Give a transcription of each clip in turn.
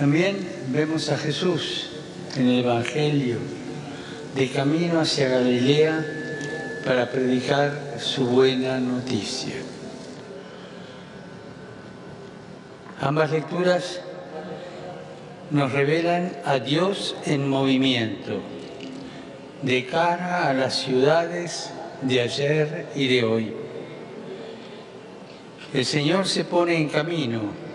También vemos a Jesús en el Evangelio, de camino hacia Galilea para predicar su buena noticia. Ambas lecturas nos revelan a Dios en movimiento, de cara a las ciudades de ayer y de hoy. El Señor se pone en camino.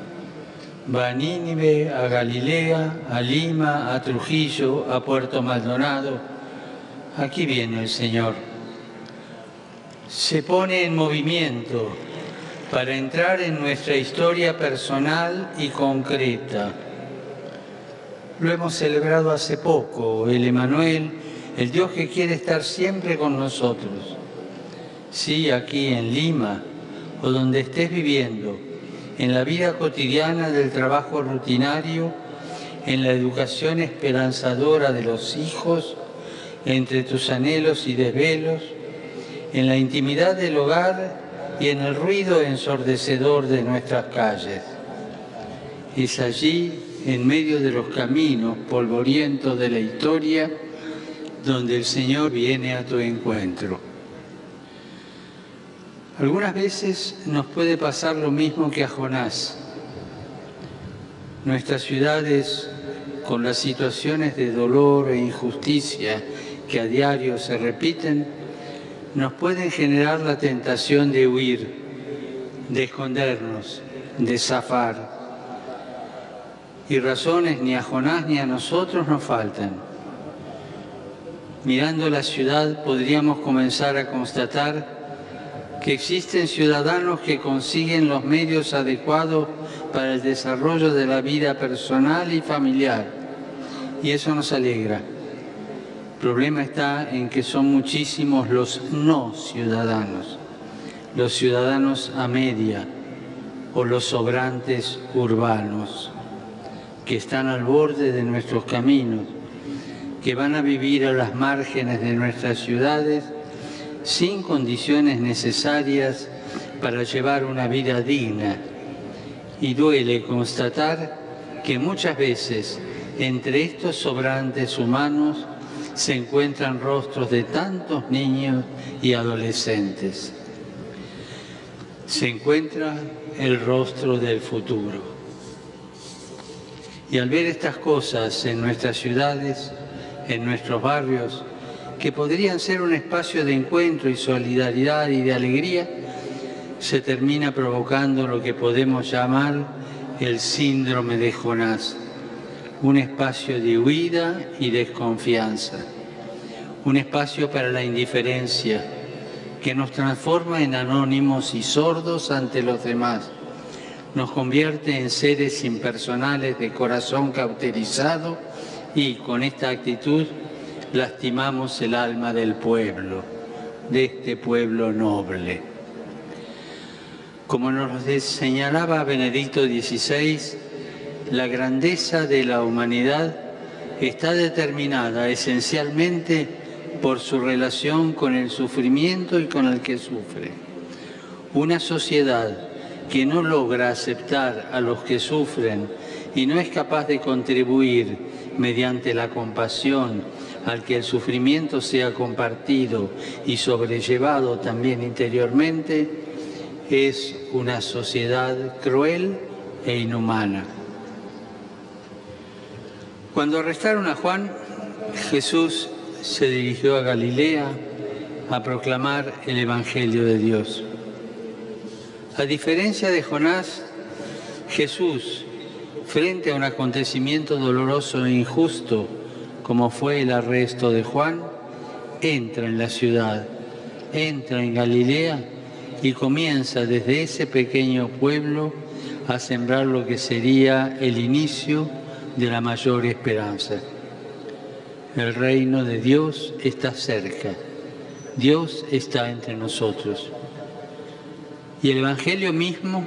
Va a Nínive, a Galilea, a Lima, a Trujillo, a Puerto Maldonado. Aquí viene el Señor. Se pone en movimiento para entrar en nuestra historia personal y concreta. Lo hemos celebrado hace poco, el Emmanuel, el Dios que quiere estar siempre con nosotros. Sí, aquí en Lima, o donde estés viviendo, en la vida cotidiana del trabajo rutinario, en la educación esperanzadora de los hijos, entre tus anhelos y desvelos, en la intimidad del hogar y en el ruido ensordecedor de nuestras calles. Es allí, en medio de los caminos polvorientos de la historia, donde el Señor viene a tu encuentro. Algunas veces nos puede pasar lo mismo que a Jonás. Nuestras ciudades, con las situaciones de dolor e injusticia que a diario se repiten, nos pueden generar la tentación de huir, de escondernos, de zafar. Y razones ni a Jonás ni a nosotros nos faltan. Mirando la ciudad podríamos comenzar a constatar que existen ciudadanos que consiguen los medios adecuados para el desarrollo de la vida personal y familiar. Y eso nos alegra. El problema está en que son muchísimos los no ciudadanos, los ciudadanos a media o los sobrantes urbanos, que están al borde de nuestros caminos, que van a vivir a las márgenes de nuestras ciudades sin condiciones necesarias para llevar una vida digna. Y duele constatar que muchas veces entre estos sobrantes humanos se encuentran rostros de tantos niños y adolescentes. Se encuentra el rostro del futuro. Y al ver estas cosas en nuestras ciudades, en nuestros barrios, que podrían ser un espacio de encuentro y solidaridad y de alegría, se termina provocando lo que podemos llamar el síndrome de Jonás, un espacio de huida y desconfianza, un espacio para la indiferencia que nos transforma en anónimos y sordos ante los demás, nos convierte en seres impersonales de corazón cauterizado y con esta actitud lastimamos el alma del pueblo, de este pueblo noble. Como nos señalaba Benedicto XVI, la grandeza de la humanidad está determinada esencialmente por su relación con el sufrimiento y con el que sufre. Una sociedad que no logra aceptar a los que sufren y no es capaz de contribuir mediante la compasión al que el sufrimiento sea compartido y sobrellevado también interiormente, es una sociedad cruel e inhumana. Cuando arrestaron a Juan, Jesús se dirigió a Galilea a proclamar el Evangelio de Dios. A diferencia de Jonás, Jesús, frente a un acontecimiento doloroso e injusto, como fue el arresto de Juan, entra en la ciudad, entra en Galilea y comienza desde ese pequeño pueblo a sembrar lo que sería el inicio de la mayor esperanza. El reino de Dios está cerca, Dios está entre nosotros. Y el Evangelio mismo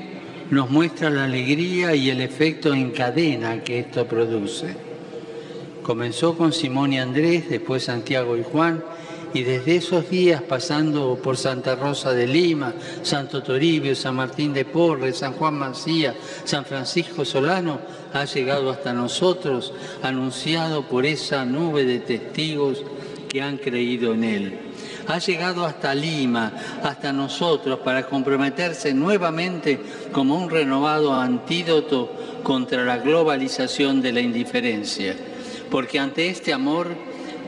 nos muestra la alegría y el efecto en cadena que esto produce. Comenzó con Simón y Andrés, después Santiago y Juan, y desde esos días, pasando por Santa Rosa de Lima, Santo Toribio, San Martín de Porres, San Juan Mansilla, San Francisco Solano, ha llegado hasta nosotros, anunciado por esa nube de testigos que han creído en Él. Ha llegado hasta Lima, hasta nosotros, para comprometerse nuevamente como un renovado antídoto contra la globalización de la indiferencia, porque ante este amor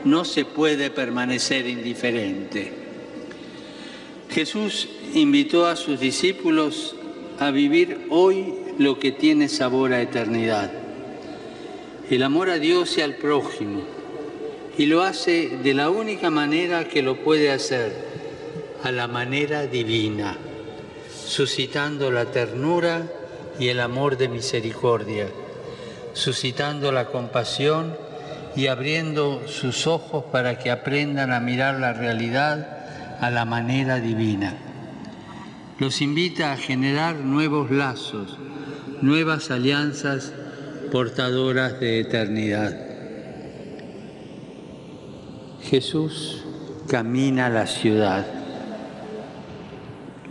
no se puede permanecer indiferente. Jesús invitó a sus discípulos a vivir hoy lo que tiene sabor a eternidad, el amor a Dios y al prójimo, y lo hace de la única manera que lo puede hacer, a la manera divina, suscitando la ternura y el amor de misericordia, suscitando la compasión y abriendo sus ojos para que aprendan a mirar la realidad a la manera divina. Los invita a generar nuevos lazos, nuevas alianzas portadoras de eternidad. Jesús camina a la ciudad,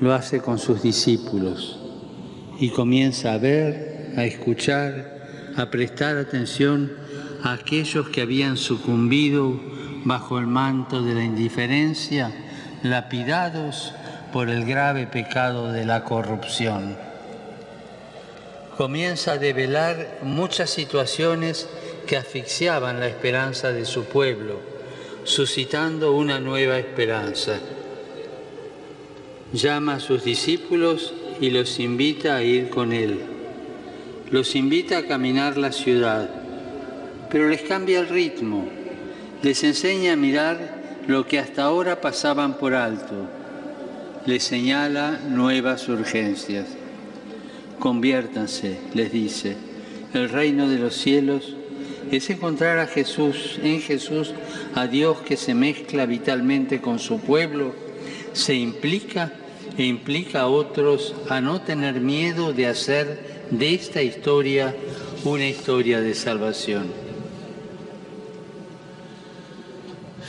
lo hace con sus discípulos y comienza a ver, a escuchar, a prestar atención a aquellos que habían sucumbido bajo el manto de la indiferencia, lapidados por el grave pecado de la corrupción. Comienza a develar muchas situaciones que asfixiaban la esperanza de su pueblo, suscitando una nueva esperanza. Llama a sus discípulos y los invita a ir con Él. Los invita a caminar la ciudad, pero les cambia el ritmo. Les enseña a mirar lo que hasta ahora pasaban por alto. Les señala nuevas urgencias. Conviértanse, les dice. El reino de los cielos es encontrar a Jesús, en Jesús, a Dios que se mezcla vitalmente con su pueblo, se implica e implica a otros a no tener miedo de hacer de esta historia una historia de salvación.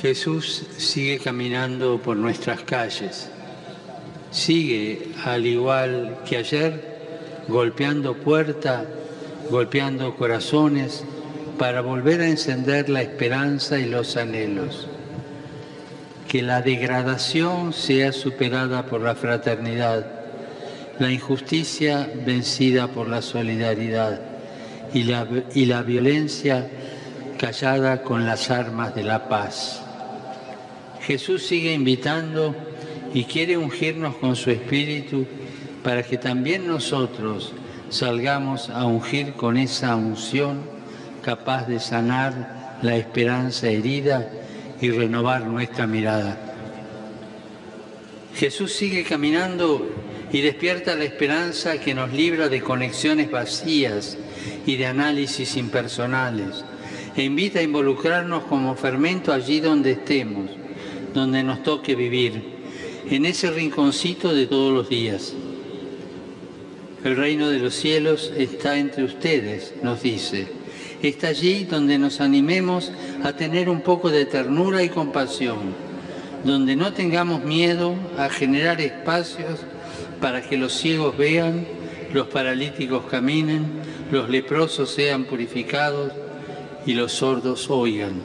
Jesús sigue caminando por nuestras calles, sigue, al igual que ayer, golpeando puertas, golpeando corazones, para volver a encender la esperanza y los anhelos. Que la degradación sea superada por la fraternidad, la injusticia vencida por la solidaridad y la violencia callada con las armas de la paz. Jesús sigue invitando y quiere ungirnos con su Espíritu para que también nosotros salgamos a ungir con esa unción capaz de sanar la esperanza herida y renovar nuestra mirada. Jesús sigue caminando y despierta la esperanza que nos libra de conexiones vacías y de análisis impersonales, e invita a involucrarnos como fermento allí donde estemos, donde nos toque vivir, en ese rinconcito de todos los días. El reino de los cielos está entre ustedes, nos dice. Está allí donde nos animemos a tener un poco de ternura y compasión, donde no tengamos miedo a generar espacios para que los ciegos vean, los paralíticos caminen, los leprosos sean purificados y los sordos oigan.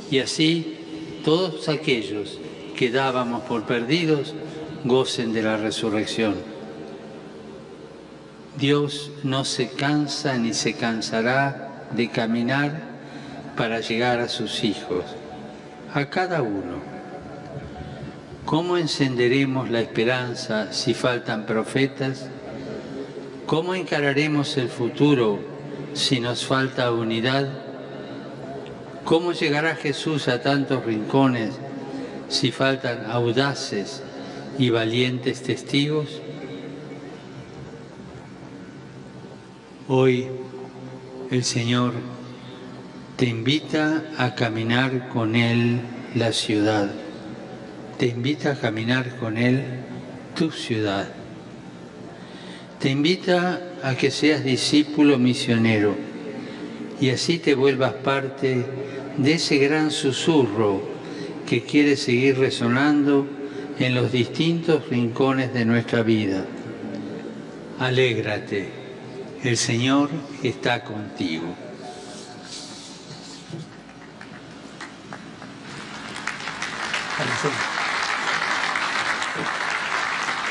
Y así todos aquellos que dábamos por perdidos gocen de la resurrección. Dios no se cansa ni se cansará de caminar para llegar a sus hijos, a cada uno. ¿Cómo encenderemos la esperanza si faltan profetas? ¿Cómo encararemos el futuro si nos falta unidad? ¿Cómo llegará Jesús a tantos rincones si faltan audaces y valientes testigos? Hoy el Señor te invita a caminar con Él la ciudad. Te invita a caminar con Él tu ciudad. Te invita a que seas discípulo misionero y así te vuelvas parte de ese gran susurro que quiere seguir resonando en los distintos rincones de nuestra vida. Alégrate, el Señor está contigo.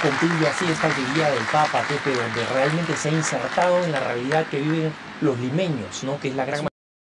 Concluye así esta teoría del Papa, Pepe, donde realmente se ha insertado en la realidad que viven los limeños, ¿no? Que es la gran